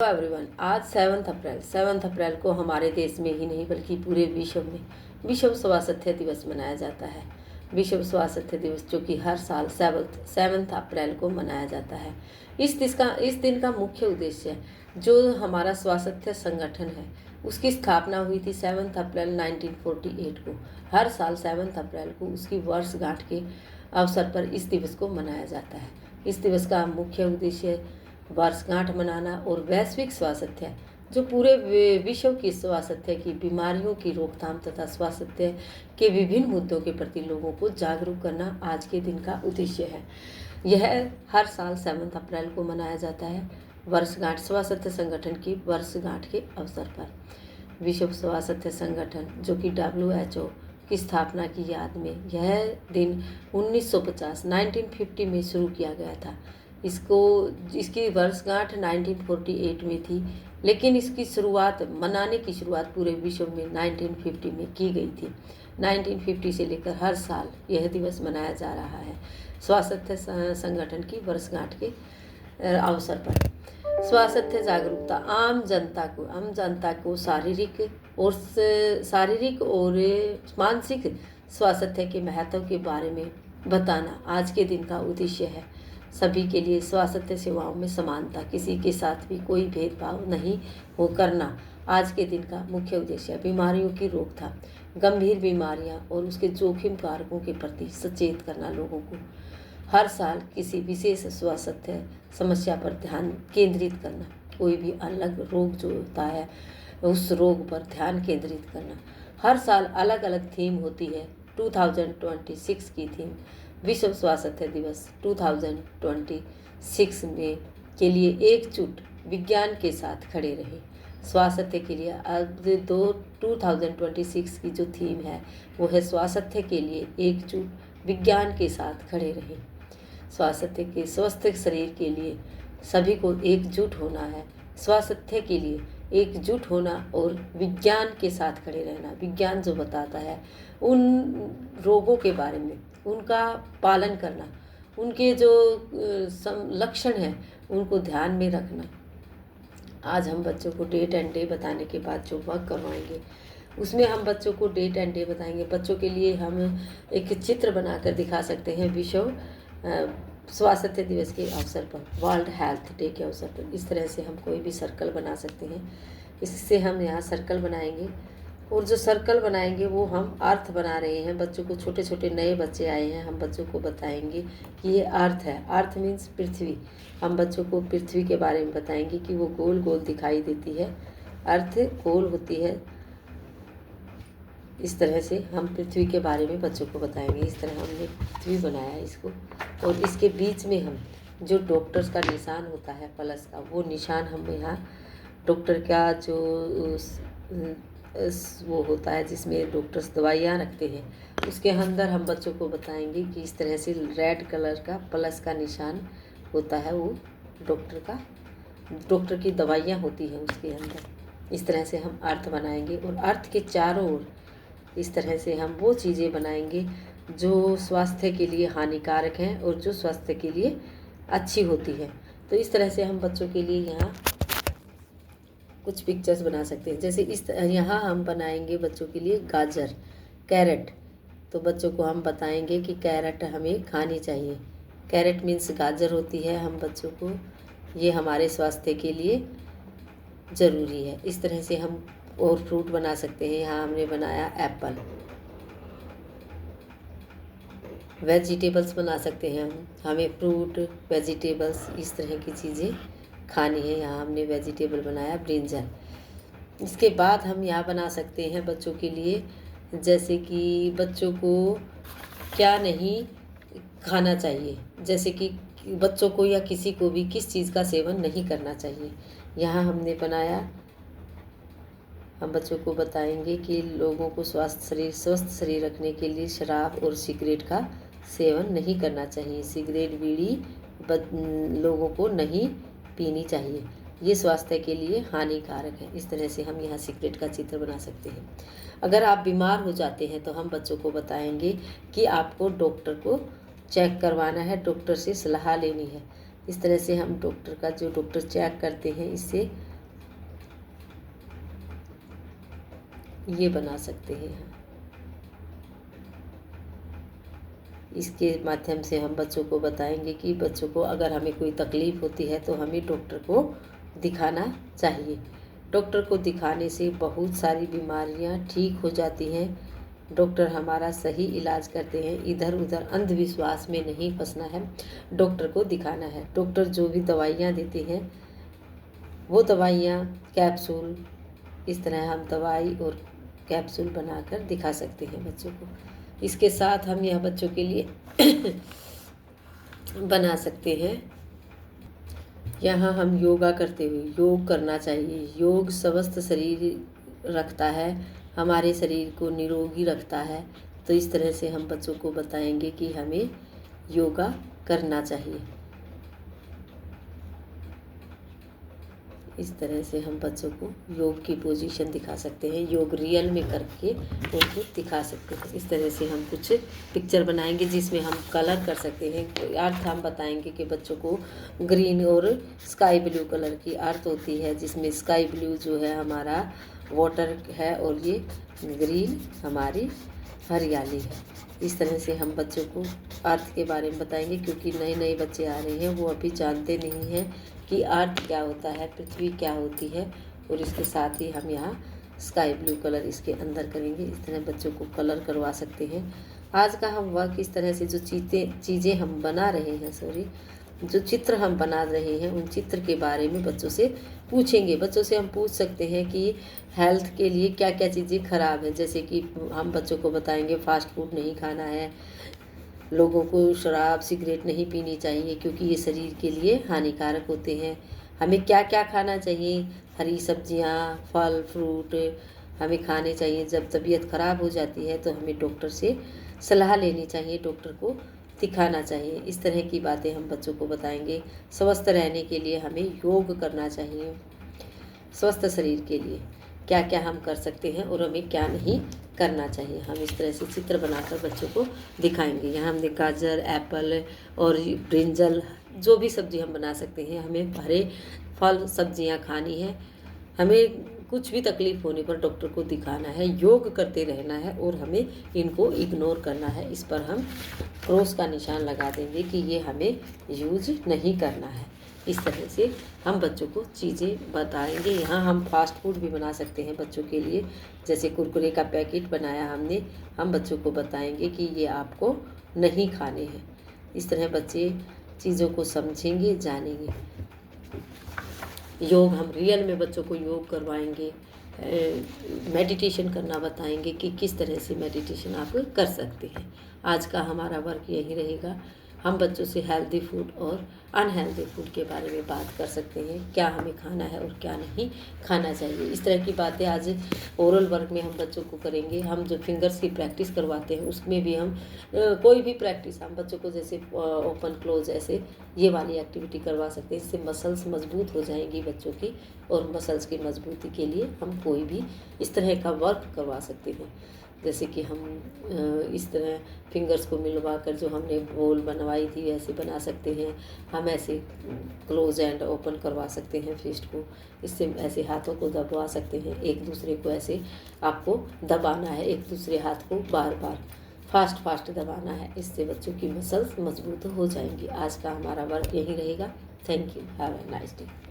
Hello everyone. आज 7 अप्रैल को हमारे देश में ही नहीं बल्कि पूरे विश्व में विश्व स्वास्थ्य दिवस मनाया जाता है। विश्व स्वास्थ्य दिवस जो कि हर साल 7 अप्रैल को मनाया जाता है। इस दिन का मुख्य उद्देश्य जो हमारा स्वास्थ्य संगठन है उसकी स्थापना हुई थी 7 अप्रैल 1948 को। हर साल 7 अप्रैल को उसकी वर्षगांठ के अवसर पर इस दिवस को मनाया जाता है। इस दिवस का मुख्य उद्देश्य वर्षगांठ मनाना और वैश्विक स्वास्थ्य जो पूरे विश्व की स्वास्थ्य की बीमारियों की रोकथाम तथा स्वास्थ्य के विभिन्न मुद्दों के प्रति लोगों को जागरूक करना आज के दिन का उद्देश्य है। यह हर साल 7 अप्रैल को मनाया जाता है वर्षगांठ स्वास्थ्य संगठन की वर्षगांठ के अवसर पर। विश्व स्वास्थ्य संगठन जो कि WHO की स्थापना की याद में यह दिन 1950 में शुरू किया गया था। इसकी वर्षगांठ 1948 में थी, लेकिन इसकी मनाने की शुरुआत पूरे विश्व में 1950 में की गई थी। 1950 से लेकर हर साल यह दिवस मनाया जा रहा है स्वास्थ्य संगठन की वर्षगांठ के अवसर पर। स्वास्थ्य जागरूकता आम जनता को शारीरिक और मानसिक स्वास्थ्य के महत्व के बारे में बताना आज के दिन का उद्देश्य है। सभी के लिए स्वास्थ्य सेवाओं में समानता, किसी के साथ भी कोई भेदभाव नहीं हो करना आज के दिन का मुख्य उद्देश्य है। बीमारियों की रोकथाम, गंभीर बीमारियां और उसके जोखिम कारकों के प्रति सचेत करना, लोगों को हर साल किसी विशेष स्वास्थ्य समस्या पर ध्यान केंद्रित करना, कोई भी अलग रोग जो होता है उस रोग पर ध्यान केंद्रित करना। हर साल अलग अलग थीम होती है। 2026 की थीम विश्व स्वास्थ्य दिवस 2026 में के लिए एकजुट विज्ञान के साथ खड़े रहे। स्वास्थ्य के लिए अब 2026 की जो थीम है वो है स्वास्थ्य के लिए एकजुट विज्ञान के साथ खड़े रहे। स्वास्थ्य के स्वस्थ शरीर के लिए सभी को एकजुट होना है। स्वास्थ्य के लिए एकजुट होना और विज्ञान के साथ खड़े रहना। विज्ञान जो बताता है उन रोगों के बारे में उनका पालन करना, उनके जो लक्षण हैं उनको ध्यान में रखना। आज हम बच्चों को डेट एंड डे बताने के बाद जो वर्क करवाएंगे उसमें हम बच्चों को डेट एंड डे बताएंगे। बच्चों के लिए हम एक चित्र बनाकर दिखा सकते हैं विश्व स्वास्थ्य दिवस के अवसर पर, वर्ल्ड हेल्थ डे के अवसर पर। इस तरह से हम कोई भी सर्कल बना सकते हैं। इससे हम यहाँ सर्कल बनाएंगे और जो सर्कल बनाएंगे वो हम अर्थ बना रहे हैं। बच्चों को छोटे छोटे नए बच्चे आए हैं, हम बच्चों को बताएंगे कि ये अर्थ है। अर्थ मीन्स पृथ्वी। हम बच्चों को पृथ्वी के बारे में बताएंगे कि वो गोल गोल दिखाई देती है, अर्थ गोल होती है। इस तरह से हम पृथ्वी के बारे में बच्चों को बताएंगे। इस तरह हमने पृथ्वी बनाया इसको, और इसके बीच में हम जो डॉक्टर्स का निशान होता है प्लस का, वो निशान हम यहाँ डॉक्टर का जो वो होता है जिसमें डॉक्टर्स दवाइयाँ रखते हैं उसके अंदर हम बच्चों को बताएंगे कि इस तरह से रेड कलर का प्लस का निशान होता है, वो डॉक्टर की दवाइयाँ होती हैं उसके अंदर। इस तरह से हम अर्थ बनाएंगे और अर्थ के चारों ओर इस तरह से हम वो चीज़ें बनाएंगे जो स्वास्थ्य के लिए हानिकारक हैं और जो स्वास्थ्य के लिए अच्छी होती है। तो इस तरह से हम बच्चों के लिए यहाँ कुछ पिक्चर्स बना सकते हैं। जैसे यहाँ हम बनाएंगे बच्चों के लिए गाजर, कैरेट। तो बच्चों को हम बताएंगे कि कैरेट हमें खानी चाहिए। कैरेट मीन्स गाजर होती है। हम बच्चों को ये हमारे स्वास्थ्य के लिए ज़रूरी है। इस तरह से हम और फ्रूट बना सकते हैं। यहाँ हमने बनाया एप्पल। वेजिटेबल्स बना सकते हैं हमें फ्रूट, वेजिटेबल्स इस तरह की चीज़ें खानी है। यहाँ हमने वेजिटेबल बनाया ब्रिंजल। इसके बाद हम यहाँ बना सकते हैं बच्चों के लिए, जैसे कि बच्चों को क्या नहीं खाना चाहिए, जैसे कि बच्चों को या किसी को भी किस चीज़ का सेवन नहीं करना चाहिए। यहाँ हमने बनाया, हम बच्चों को बताएंगे कि लोगों को स्वस्थ शरीर रखने के लिए शराब और सिगरेट का सेवन नहीं करना चाहिए। सिगरेट, बीड़ी लोगों को नहीं पीनी चाहिए, ये स्वास्थ्य के लिए हानिकारक है। इस तरह से हम यहाँ सिगरेट का चित्र बना सकते हैं। अगर आप बीमार हो जाते हैं तो हम बच्चों को बताएंगे कि आपको डॉक्टर को चेक करवाना है, डॉक्टर से सलाह लेनी है। इस तरह से हम डॉक्टर चेक करते हैं, इससे ये बना सकते हैं हम। इसके माध्यम से हम बच्चों को बताएंगे कि बच्चों को अगर हमें कोई तकलीफ़ होती है तो हमें डॉक्टर को दिखाना चाहिए। डॉक्टर को दिखाने से बहुत सारी बीमारियां ठीक हो जाती हैं। डॉक्टर हमारा सही इलाज करते हैं। इधर उधर अंधविश्वास में नहीं फंसना है, डॉक्टर को दिखाना है। डॉक्टर जो भी दवाइयाँ देते हैं वो दवाइयाँ, कैप्सूल, इस तरह हम दवाई और कैप्सूल बनाकर दिखा सकते हैं बच्चों को। इसके साथ हम यह बच्चों के लिए बना सकते हैं। यहाँ हम योगा करते हुए, योग करना चाहिए। योग स्वस्थ शरीर रखता है, हमारे शरीर को निरोगी रखता है। तो इस तरह से हम बच्चों को बताएंगे कि हमें योगा करना चाहिए। इस तरह से हम बच्चों को योग की पोजीशन दिखा सकते हैं, योग रियल में करके उनको दिखा सकते हैं। इस तरह से हम कुछ पिक्चर बनाएंगे जिसमें हम कलर कर सकते हैं। अर्थ हम बताएंगे कि बच्चों को ग्रीन और स्काई ब्लू कलर की अर्थ होती है, जिसमें स्काई ब्लू जो है हमारा वाटर है और ये ग्रीन हमारी हरियाली है। इस तरह से हम बच्चों को अर्थ के बारे में बताएंगे, क्योंकि नए नए बच्चे आ रहे हैं, वो अभी जानते नहीं हैं कि अर्थ क्या होता है, पृथ्वी क्या होती है। और इसके साथ ही हम यहाँ स्काई ब्लू कलर इसके अंदर करेंगे। इस तरह बच्चों को कलर करवा सकते हैं। आज का हम वर्क इस तरह से जो चीज़ें हम बना रहे हैं, जो चित्र हम बना रहे हैं, उन चित्र के बारे में बच्चों से पूछेंगे। बच्चों से हम पूछ सकते हैं कि हेल्थ के लिए क्या क्या चीज़ें ख़राब है। जैसे कि हम बच्चों को बताएंगे फास्ट फूड नहीं खाना है, लोगों को शराब सिगरेट नहीं पीनी चाहिए क्योंकि ये शरीर के लिए हानिकारक होते हैं। हमें क्या क्या खाना चाहिए, हरी सब्जियां, फल फ्रूट हमें खाने चाहिए। जब तबीयत ख़राब हो जाती है तो हमें डॉक्टर से सलाह लेनी चाहिए, डॉक्टर को दिखाना चाहिए। इस तरह की बातें हम बच्चों को बताएंगे। स्वस्थ रहने के लिए हमें योग करना चाहिए। स्वस्थ शरीर के लिए क्या क्या हम कर सकते हैं और हमें क्या नहीं करना चाहिए, हम इस तरह से चित्र बनाकर बच्चों को दिखाएंगे। यहाँ हमने गाजर, एप्पल और ब्रिंजल, जो भी सब्ज़ी हम बना सकते हैं। हमें हरे फल सब्जियाँ खानी है। हमें कुछ भी तकलीफ़ होने पर डॉक्टर को दिखाना है, योग करते रहना है और हमें इनको इग्नोर करना है। इस पर हम क्रॉस का निशान लगा देंगे कि ये हमें यूज नहीं करना है। इस तरह से हम बच्चों को चीज़ें बताएंगे। यहाँ हम फास्ट फूड भी बना सकते हैं बच्चों के लिए। जैसे कुरकुरे का पैकेट बनाया हमने, हम बच्चों को बताएंगे कि ये आपको नहीं खाने हैं। इस तरह बच्चे चीज़ों को समझेंगे, जानेंगे। योग हम रियल में बच्चों को योग करवाएंगे। मेडिटेशन करना बताएंगे कि किस तरह से मेडिटेशन आप कर सकते हैं। आज का हमारा वर्क यही रहेगा। हम बच्चों से हेल्दी फूड और अनहेल्दी फूड के बारे में बात कर सकते हैं, क्या हमें खाना है और क्या नहीं खाना चाहिए। इस तरह की बातें आज ओरल वर्क में हम बच्चों को करेंगे। हम जो फिंगर्स की प्रैक्टिस करवाते हैं उसमें भी हम कोई भी प्रैक्टिस हम बच्चों को, जैसे ओपन क्लोज, ऐसे ये वाली एक्टिविटी करवा सकते हैं। इससे मसल्स मजबूत हो जाएंगी बच्चों की, और मसल्स की मजबूती के लिए हम कोई भी इस तरह का वर्क करवा सकते हैं। जैसे कि हम इस तरह फिंगर्स को मिलवा कर जो हमने बॉल बनवाई थी वैसे बना सकते हैं। हम ऐसे क्लोज एंड ओपन करवा सकते हैं फिस्ट को। इससे ऐसे हाथों को दबा सकते हैं, एक दूसरे को ऐसे आपको दबाना है, एक दूसरे हाथ को बार बार फास्ट दबाना है। इससे बच्चों की मसल्स मजबूत हो जाएंगी। आज का हमारा वर्क यही रहेगा। Thank you, have a nice day.